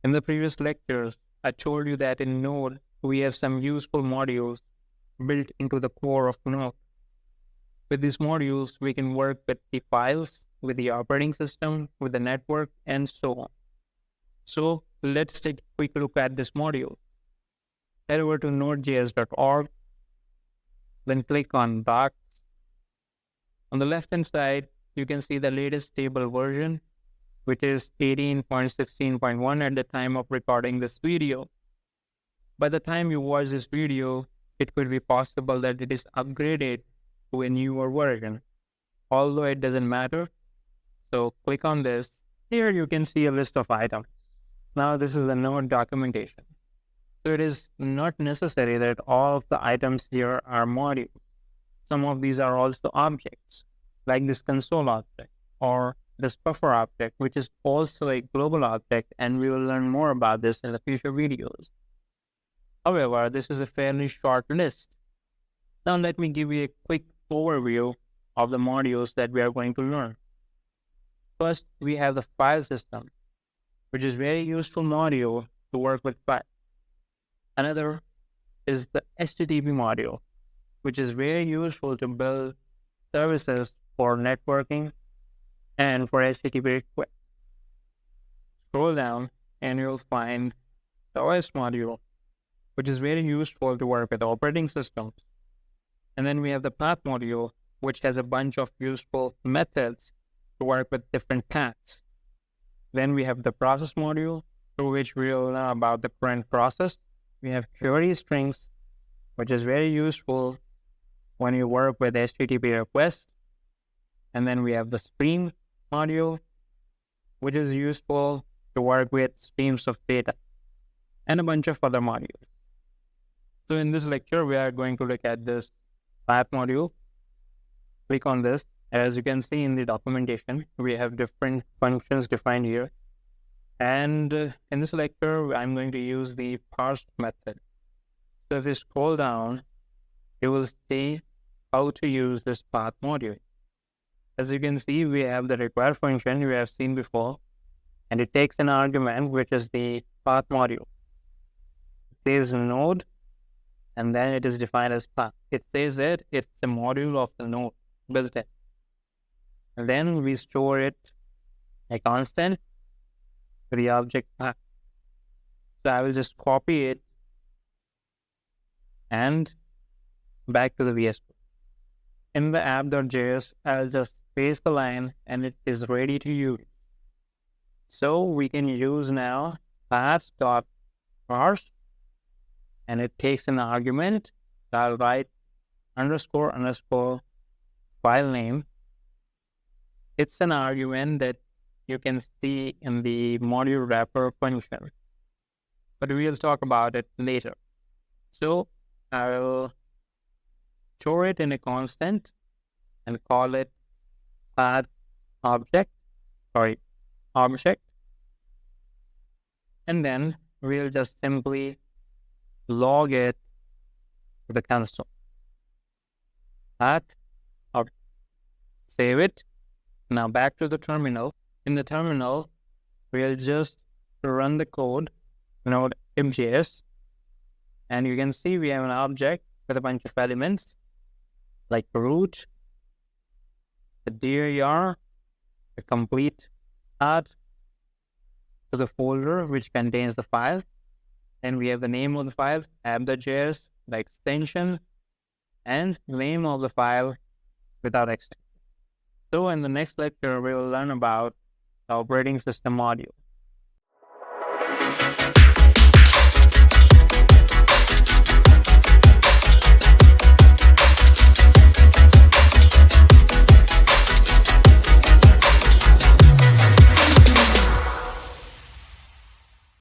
In the previous lectures, I told you that in Node, we have some useful modules built into the core of Node. With these modules, we can work with the files, with the operating system, with the network, and so on. So let's take a quick look at this module. Head over to node.js.org, then click on Docs. On the left-hand side, you can see the latest stable version, which is 18.16.1 at the time of recording this video. By the time you watch this video, it could be possible that it is upgraded to a newer version, although it doesn't matter. So click on this. Here you can see a list of items. Now this is the Node documentation. So it is not necessary that all of the items here are modules. Some of these are also objects, like this console object or this buffer object, which is also a global object, and we will learn more about this in the future videos. However, this is a fairly short list. Now let me give you a quick overview of the modules that we are going to learn. First, we have the file system, which is a very useful module to work with files. Another is the HTTP module, which is very useful to build services for networking and for HTTP requests. Scroll down and you'll find the OS module, which is very useful to work with operating systems. And then we have the path module, which has a bunch of useful methods to work with different paths. Then we have the process module, through which we'll learn about the current process. We have query strings, which is very useful when you work with HTTP requests. And then we have the stream module, which is useful to work with streams of data, and a bunch of other modules. So in this lecture, we are going to look at this path module. Click on this. As you can see in the documentation, we have different functions defined here. And in this lecture, I'm going to use the parse method. So if you scroll down, you will see how to use this path module. As you can see, we have the require function we have seen before, and it takes an argument, which is the path module. It says node, and then it is defined as path. It says that it's a module of the node built in. And then we store it a constant to the object path. So I will just copy it and back to the VS Code. In the app.js, I'll just paste the line and it is ready to use. So we can use now path.parse, and it takes an argument. So I'll write __ file name. It's an argument that you can see in the module wrapper function, but we'll talk about it later. So I'll store it in a constant and call it path object, and then we'll just simply log it to the console. Path object. Save it. Now back to the terminal. In the terminal, we'll just run the code, node.js, and you can see we have an object with a bunch of elements like root, the dir, the complete path to the folder which contains the file. Then we have the name of the file, app.js, the extension, and the name of the file without extension. So in the next lecture, we will learn about the operating system module.